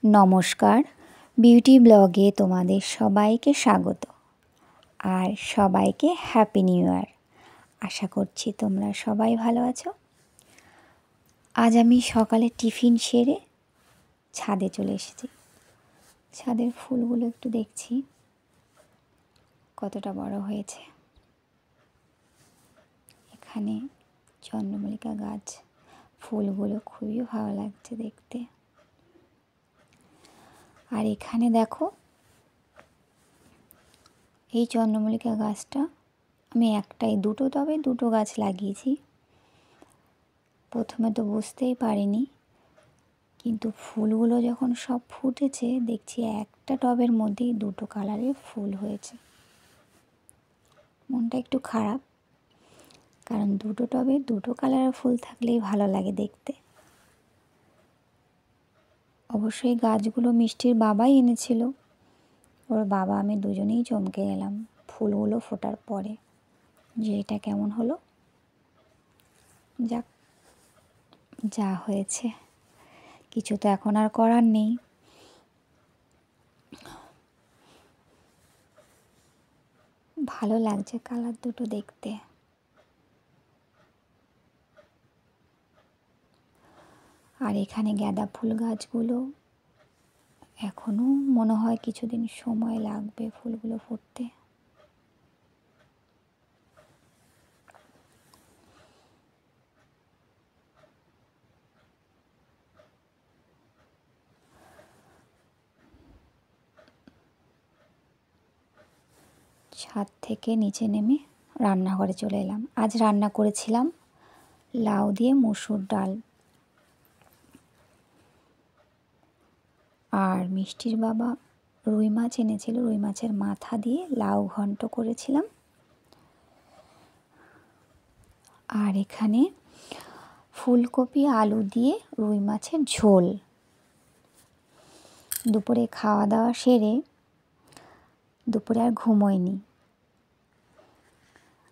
নমস্কার, বিউটি ব্লগে তোমাদের সবাইকে স্বাগত আর সবাইকে হ্যাপি নিউ ইয়ার। আশা করছি তোমরা সবাই ভালো আছো। আজ আমি সকালে টিফিন সেরে ছাদে চলে এসেছি। ছাদের ফুলগুলো একটু দেখছি কতটা বড় হয়েছে। এখানে চন্দ্রমল্লিকা গাছ, ফুলগুলো খুবই ভালো লাগছে দেখতে। আর এখানে দেখো, এই চন্দ্রমল্লিকা গাছটা আমি দুটো গাছ লাগিয়েছি। প্রথমে তো বুঝতেই পারিনি, কিন্তু ফুলগুলো যখন সব ফুটেছে দেখছি একটা টবের মধ্যেই দুটো কালারের ফুল হয়েছে। মনটা একটু খারাপ, কারণ দুটো টবে দুটো কালারের ফুল থাকলেই ভালো লাগে দেখতে। অবশ্যই গাছগুলো মিষ্টির বাবাই এনেছিল। ওর বাবা আমি দুজনেই চমকে গেলাম ফুলগুলো ফোটার পরে, যে এটা কেমন হলো। যাক, যা হয়েছে, কিছু তো এখন আর করার নেই। ভালো লাগছে কালার দুটো দেখতে। আর এখানে গাঁদা ফুল গাছগুলো এখনো মনে হয় কিছুদিন সময় লাগবে ফুলগুলো ফুটতে। ছাদ থেকে নিচে নেমে রান্নাঘরে চলে এলাম। আজ রান্না করেছিলাম লাউ দিয়ে মসুর ডাল। আর মিষ্টির বাবা রুই মাছ এনেছিল, রুই মাছের মাথা দিয়ে লাউ ঘন্ট করেছিলাম। আর এখানে ফুলকপি আলু দিয়ে রুই মাছের ঝোল। দুপুরে খাওয়া দাওয়া সেরে দুপুরে আর ঘুমোইনি।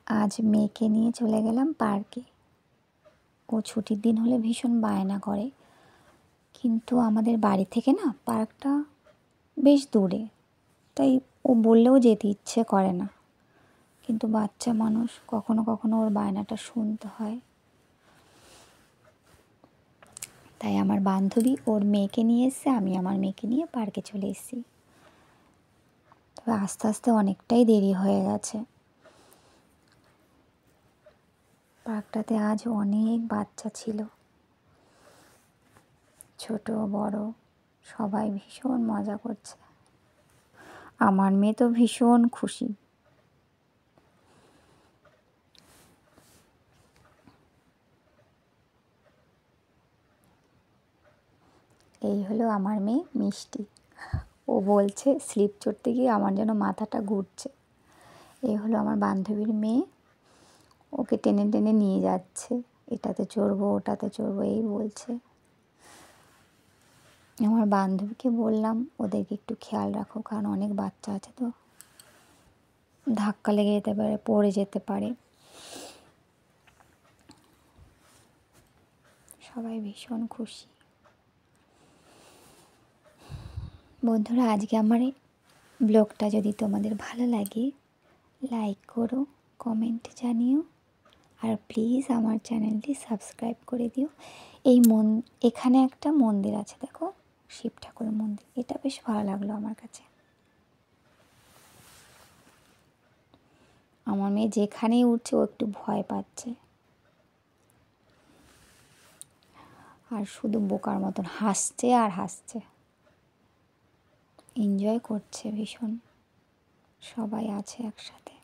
আজ মেয়েকে নিয়ে চলে গেলাম পার্কে। ও ছুটির দিন হলে ভীষণ বায়না করে, কিন্তু আমাদের বাড়ি থেকে না পার্কটা বেশ দূরে, তাই ও বললেও যেতে ইচ্ছে করে না। কিন্তু বাচ্চা মানুষ, কখনো কখনো ওর বায়নাটা শুনতে হয়। তাই আমার বান্ধবী ওর মেয়েকে নিয়ে এসছে, আমি আমার মেয়েকে নিয়ে পার্কে চলে এসেছি। তবে আস্তে আস্তে অনেকটাই দেরি হয়ে গেছে। পার্কটাতে আজ অনেক বাচ্চা ছিল, ছোট বড় সবাই ভীষণ মজা করছে। আমার মেয়ে তো ভীষণ খুশি। এই হলো আমার মেয়ে মিষ্টি। ও বলছে স্লিপ চড়তে গিয়ে আমার যেন মাথাটা ঘুরছে। এই হলো আমার বান্ধবীর মেয়ে, ওকে টেনে টেনে নিয়ে যাচ্ছে, এটাতে চড়বো ওটাতে চড়বো এই বলছে। আমার বান্ধবীকে বললাম ওদেরকে একটু খেয়াল রাখো, কারণ অনেক বাচ্চা আছে তো, ধাক্কা লেগে যেতে পারে, পড়ে যেতে পারে। সবাই ভীষণ খুশি। বন্ধুরা, আজকে আমার এই ব্লগটা যদি তোমাদের ভালো লাগে লাইক করো, কমেন্ট জানিও, আর প্লিজ আমার চ্যানেলটি সাবস্ক্রাইব করে দিও। এখানে একটা মন্দির আছে, দেখো, শিব ঠাকুরের মন্দির। এটা বেশ ভালো লাগলো আমার কাছে। আমার মেয়ে যেখানেই উঠছে ও একটু ভয় পাচ্ছে, আর শুধু বোকার মতন হাসছে আর হাসছে, এনজয় করছে ভীষণ। সবাই আছে একসাথে।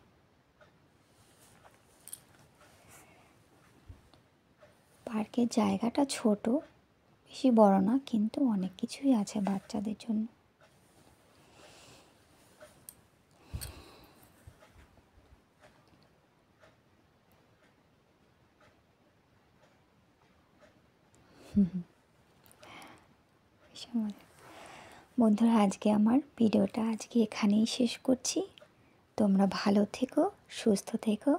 পার্কের জায়গাটা ছোট, বেশি বড় না, কিন্তু অনেক কিছুই আছে বাচ্চাদের জন্য। বন্ধুরা, আজকে আমার ভিডিওটা এখানেই শেষ করছি। তোমরা ভালো থেকো, সুস্থ থেকো,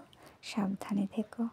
সাবধানে থেকো।